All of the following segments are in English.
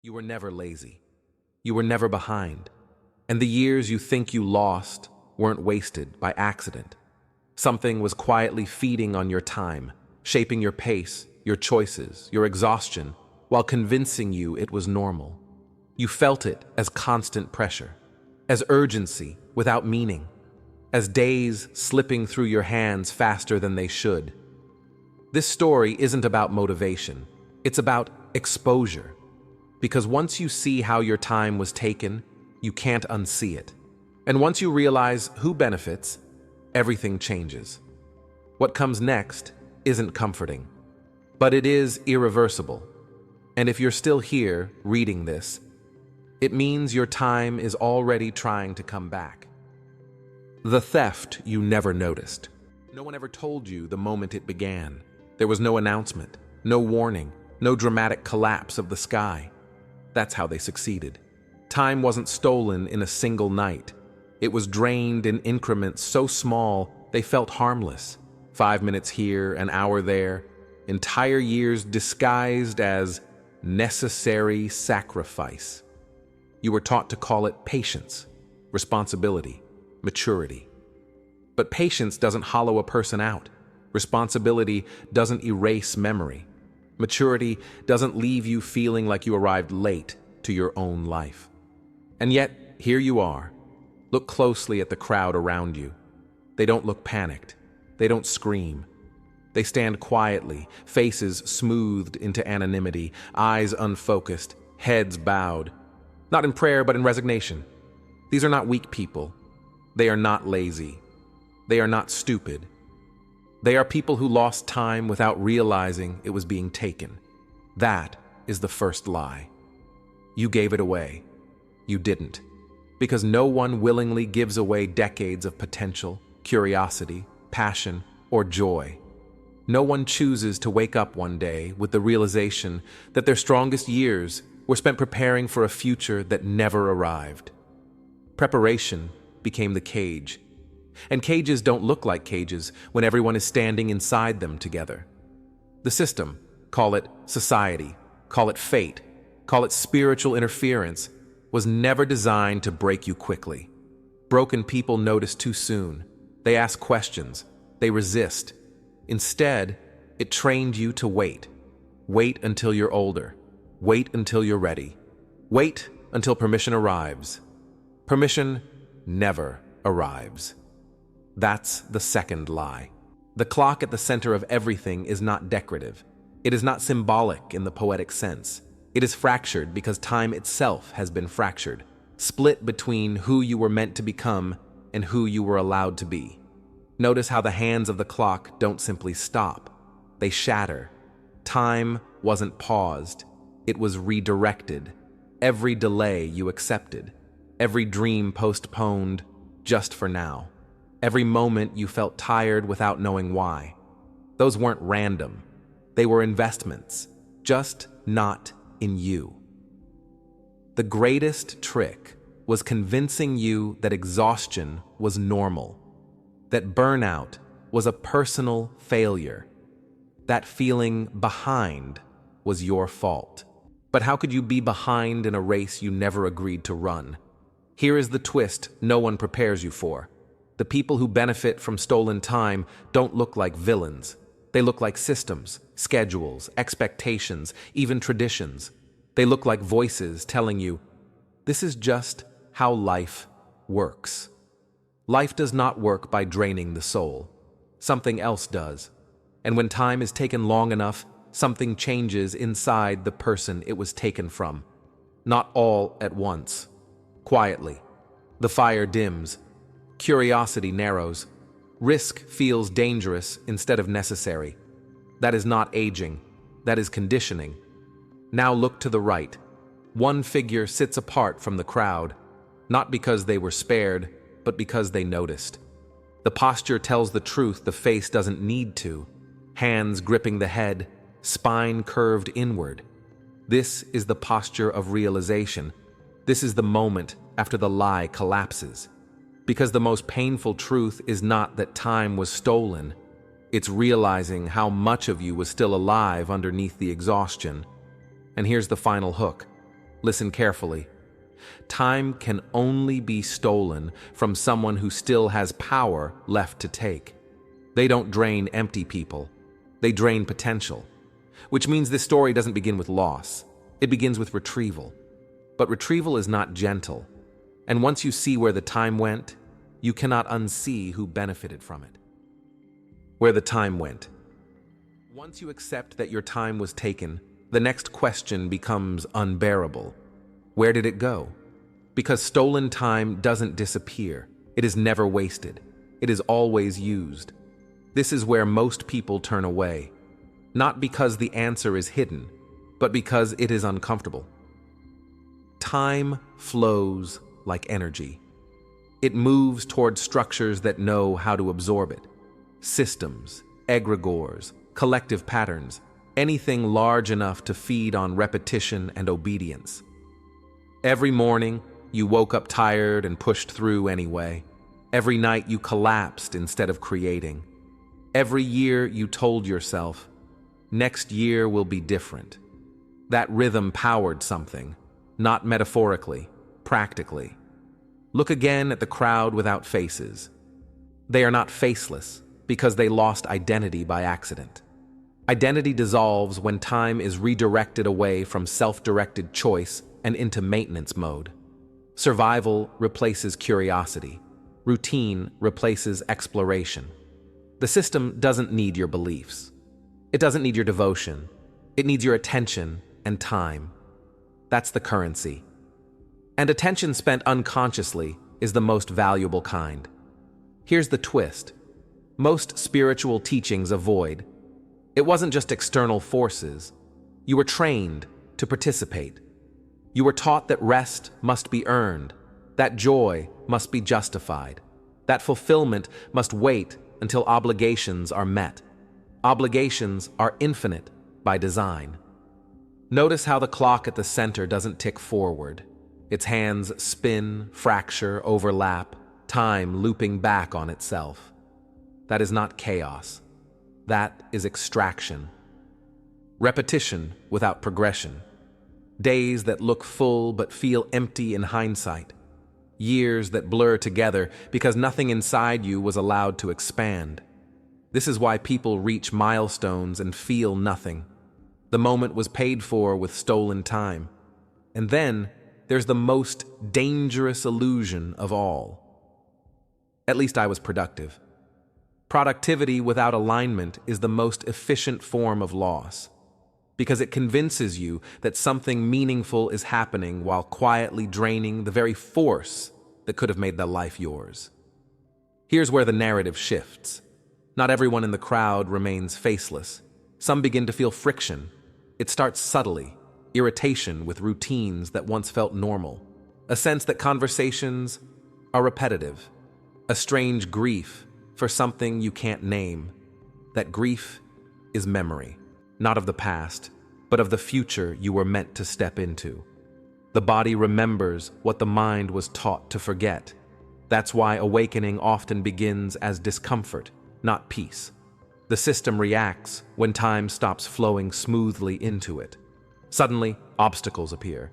You were never lazy. You were never behind. And the years you think you lost weren't wasted by accident. Something was quietly feeding on your time, shaping your pace, your choices, your exhaustion, while convincing you it was normal. You felt it as constant pressure, as urgency without meaning, as days slipping through your hands faster than they should. This story isn't about motivation, it's about exposure. Because once you see how your time was taken, you can't unsee it. And once you realize who benefits, everything changes. What comes next isn't comforting, but it is irreversible. And if you're still here reading this, it means your time is already trying to come back. The theft you never noticed. No one ever told you the moment it began. There was no announcement, no warning, no dramatic collapse of the sky. That's how they succeeded. Time wasn't stolen in a single night. It was drained in increments so small they felt harmless. 5 minutes here, an hour there, entire years disguised as necessary sacrifice. You were taught to call it patience, responsibility, maturity. But patience doesn't hollow a person out. Responsibility doesn't erase memory. Maturity doesn't leave you feeling like you arrived late to your own life. And yet, here you are. Look closely at the crowd around you. They don't look panicked. They don't scream. They stand quietly, faces smoothed into anonymity, eyes unfocused, heads bowed. Not in prayer, but in resignation. These are not weak people. They are not lazy. They are not stupid. They are people who lost time without realizing it was being taken. That is the first lie. You gave it away. You didn't. Because no one willingly gives away decades of potential, curiosity, passion, or joy. No one chooses to wake up one day with the realization that their strongest years were spent preparing for a future that never arrived. Preparation became the cage. And cages don't look like cages when everyone is standing inside them together. The system, call it society, call it fate, call it spiritual interference, was never designed to break you quickly. Broken people notice too soon. They ask questions. They resist. Instead, it trained you to wait. Wait until you're older. Wait until you're ready. Wait until permission arrives. Permission never arrives. That's the second lie. The clock at the center of everything is not decorative. It is not symbolic in the poetic sense. It is fractured because time itself has been fractured, split between who you were meant to become and who you were allowed to be. Notice how the hands of the clock don't simply stop. They shatter. Time wasn't paused. It was redirected. Every delay you accepted. Every dream postponed just for now. Every moment you felt tired without knowing why. Those weren't random. They were investments, just not in you. The greatest trick was convincing you that exhaustion was normal, that burnout was a personal failure, that feeling behind was your fault. But how could you be behind in a race you never agreed to run? Here is the twist no one prepares you for. The people who benefit from stolen time don't look like villains. They look like systems, schedules, expectations, even traditions. They look like voices telling you, this is just how life works. Life does not work by draining the soul. Something else does. And when time is taken long enough, something changes inside the person it was taken from. Not all at once. Quietly. The fire dims. Curiosity narrows. Risk feels dangerous instead of necessary. That is not aging. That is conditioning. Now look to the right. One figure sits apart from the crowd, not because they were spared, but because they noticed. The posture tells the truth the face doesn't need to. Hands gripping the head, spine curved inward. This is the posture of realization. This is the moment after the lie collapses. Because the most painful truth is not that time was stolen. It's realizing how much of you was still alive underneath the exhaustion. And here's the final hook. Listen carefully. Time can only be stolen from someone who still has power left to take. They don't drain empty people. They drain potential. Which means this story doesn't begin with loss. It begins with retrieval. But retrieval is not gentle. And once you see where the time went, you cannot unsee who benefited from it. Where the time went. Once you accept that your time was taken, the next question becomes unbearable. Where did it go? Because stolen time doesn't disappear. It is never wasted. It is always used. This is where most people turn away. Not because the answer is hidden, but because it is uncomfortable. Time flows like energy. It moves toward structures that know how to absorb it. Systems, egregores, collective patterns, anything large enough to feed on repetition and obedience. Every morning, you woke up tired and pushed through anyway. Every night, you collapsed instead of creating. Every year, you told yourself, next year will be different. That rhythm powered something, not metaphorically, practically. Look again at the crowd without faces. They are not faceless because they lost identity by accident. Identity dissolves when time is redirected away from self-directed choice and into maintenance mode. Survival replaces curiosity. Routine replaces exploration. The system doesn't need your beliefs. It doesn't need your devotion. It needs your attention and time. That's the currency. And attention spent unconsciously is the most valuable kind. Here's the twist. Most spiritual teachings avoid. It wasn't just external forces. You were trained to participate. You were taught that rest must be earned, that joy must be justified, that fulfillment must wait until obligations are met. Obligations are infinite by design. Notice how the clock at the center doesn't tick forward. Its hands spin, fracture, overlap, time looping back on itself. That is not chaos. That is extraction. Repetition without progression. Days that look full but feel empty in hindsight. Years that blur together because nothing inside you was allowed to expand. This is why people reach milestones and feel nothing. The moment was paid for with stolen time. And then there's the most dangerous illusion of all. At least I was productive. Productivity without alignment is the most efficient form of loss, because it convinces you that something meaningful is happening while quietly draining the very force that could have made the life yours. Here's where the narrative shifts. Not everyone in the crowd remains faceless. Some begin to feel friction. It starts subtly, irritation with routines that once felt normal, a sense that conversations are repetitive, a strange grief for something you can't name. That grief is memory, not of the past, but of the future you were meant to step into. The body remembers what the mind was taught to forget. That's why awakening often begins as discomfort, not peace. The system reacts when time stops flowing smoothly into it. Suddenly, obstacles appear.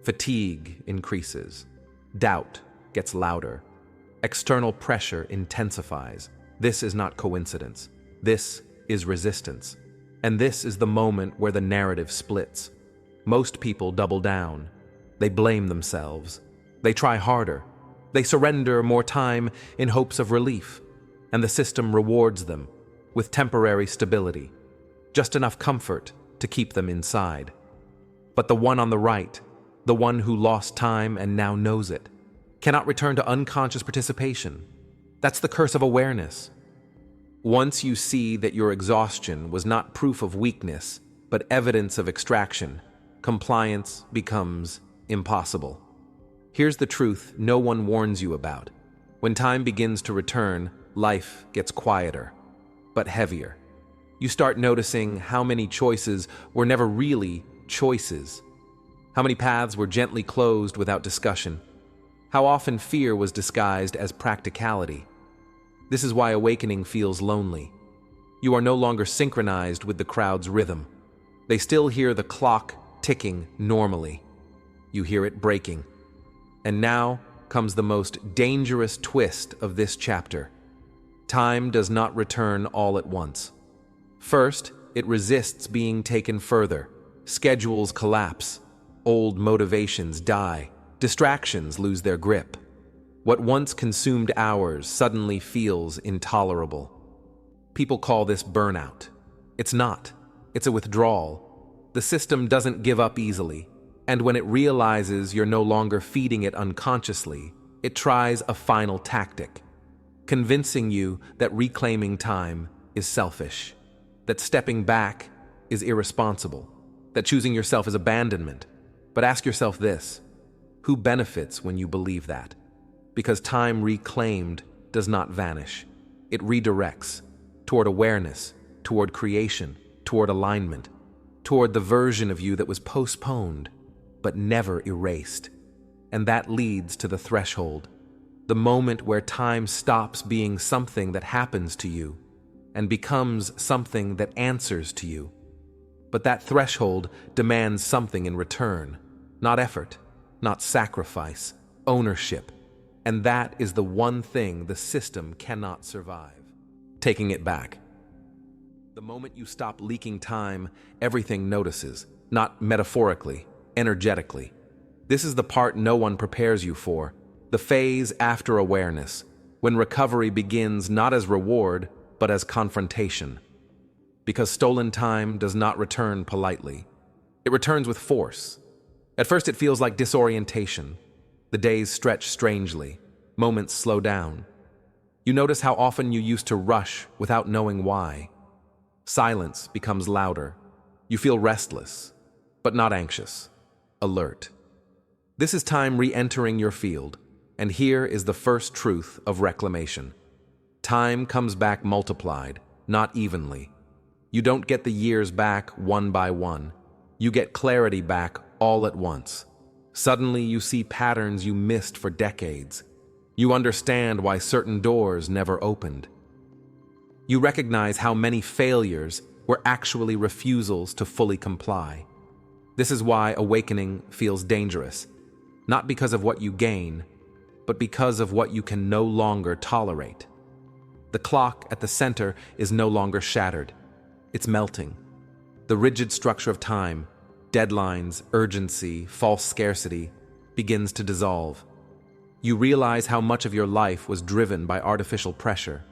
Fatigue increases. Doubt gets louder. External pressure intensifies. This is not coincidence. This is resistance. And this is the moment where the narrative splits. Most people double down. They blame themselves. They try harder. They surrender more time in hopes of relief. And the system rewards them with temporary stability, just enough comfort to keep them inside. But the one on the right, the one who lost time and now knows it, cannot return to unconscious participation. That's the curse of awareness. Once you see that your exhaustion was not proof of weakness, but evidence of extraction, compliance becomes impossible. Here's the truth no one warns you about. When time begins to return, life gets quieter, but heavier. You start noticing how many choices were never really choices. How many paths were gently closed without discussion. How often fear was disguised as practicality. This is why awakening feels lonely. You are no longer synchronized with the crowd's rhythm. They still hear the clock ticking normally. You hear it breaking. And now comes the most dangerous twist of this chapter. Time does not return all at once. First, it resists being taken further. Schedules collapse. Old motivations die. Distractions lose their grip. What once consumed hours suddenly feels intolerable. People call this burnout. It's not. It's a withdrawal. The system doesn't give up easily, and when it realizes you're no longer feeding it unconsciously, it tries a final tactic, convincing you that reclaiming time is selfish, that stepping back is irresponsible, that choosing yourself is abandonment. But ask yourself this: who benefits when you believe that? Because time reclaimed does not vanish. It redirects toward awareness, toward creation, toward alignment, toward the version of you that was postponed but never erased. And that leads to the threshold, the moment where time stops being something that happens to you and becomes something that answers to you. But that threshold demands something in return, not effort, not sacrifice, ownership. And that is the one thing the system cannot survive. Taking it back. The moment you stop leaking time, everything notices, not metaphorically, energetically. This is the part no one prepares you for, the phase after awareness, when recovery begins not as reward, but as confrontation. Because stolen time does not return politely. It returns with force. At first it feels like disorientation. The days stretch strangely. Moments slow down. You notice how often you used to rush without knowing why. Silence becomes louder. You feel restless, but not anxious. Alert. This is time re-entering your field, and here is the first truth of reclamation. Time comes back multiplied, not evenly. You don't get the years back one by one. You get clarity back all at once. Suddenly you see patterns you missed for decades. You understand why certain doors never opened. You recognize how many failures were actually refusals to fully comply. This is why awakening feels dangerous, not because of what you gain, but because of what you can no longer tolerate. The clock at the center is no longer shattered. It's melting. The rigid structure of time, deadlines, urgency, false scarcity, begins to dissolve. You realize how much of your life was driven by artificial pressure.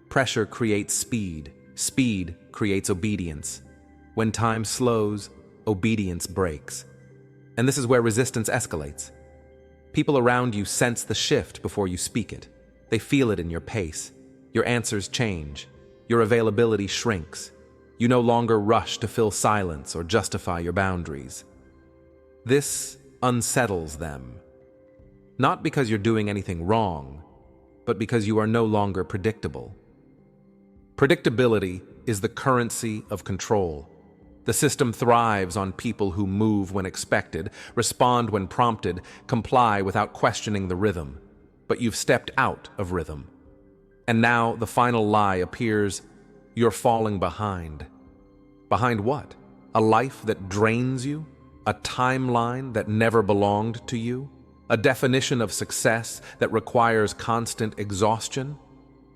Pressure creates speed. Speed creates obedience. When time slows, obedience breaks. And this is where resistance escalates. People around you sense the shift before you speak it. They feel it in your pace. Your answers change. Your availability shrinks. You no longer rush to fill silence or justify your boundaries. This unsettles them. Not because you're doing anything wrong, but because you are no longer predictable. Predictability is the currency of control. The system thrives on people who move when expected, respond when prompted, comply without questioning the rhythm. But you've stepped out of rhythm. And now the final lie appears: you're falling behind. Behind what? A life that drains you? A timeline that never belonged to you? A definition of success that requires constant exhaustion?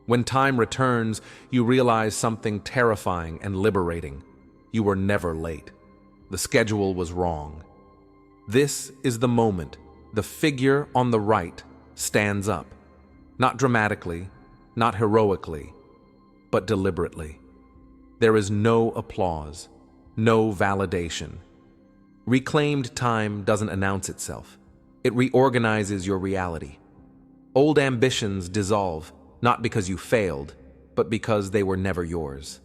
When time returns, you realize something terrifying and liberating. You were never late. The schedule was wrong. This is the moment the figure on the right stands up. Not dramatically, not heroically, but deliberately. There is no applause, no validation. Reclaimed time doesn't announce itself. It reorganizes your reality. Old ambitions dissolve, not because you failed, but because they were never yours.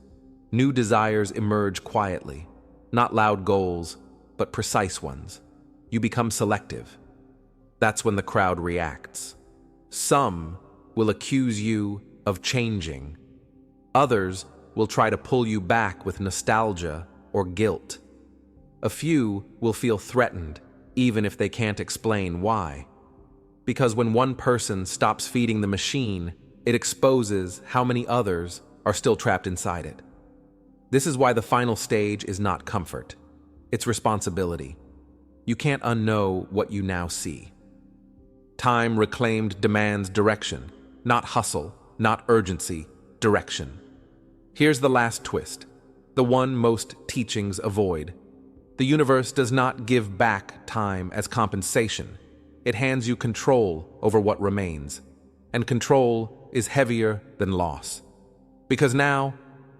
New desires emerge quietly, not loud goals, but precise ones. You become selective. That's when the crowd reacts. Some will accuse you of changing. Others will try to pull you back with nostalgia or guilt. A few will feel threatened, even if they can't explain why. Because when one person stops feeding the machine, it exposes how many others are still trapped inside it. This is why the final stage is not comfort. It's responsibility. you can't unknow what you now see. Time reclaimed demands direction, not hustle, not urgency, direction. Here's the last twist, the one most teachings avoid. The universe does not give back time as compensation. It hands you control over what remains. And control is heavier than loss. Because now,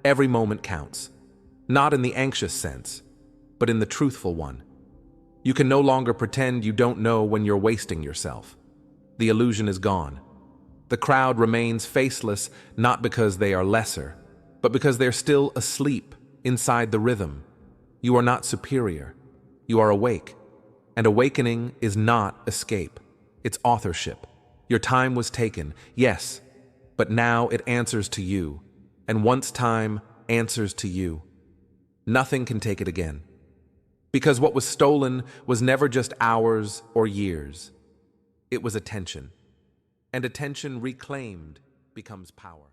every moment counts. Not in the anxious sense, but in the truthful one. You can no longer pretend you don't know when you're wasting yourself. The illusion is gone. The crowd remains faceless not because they are lesser, but because they're still asleep inside the rhythm. You are not superior. You are awake. And awakening is not escape. It's authorship. Your time was taken, yes, but now it answers to you. And once time answers to you, nothing can take it again. Because what was stolen was never just hours or years. It was attention. And attention reclaimed becomes power.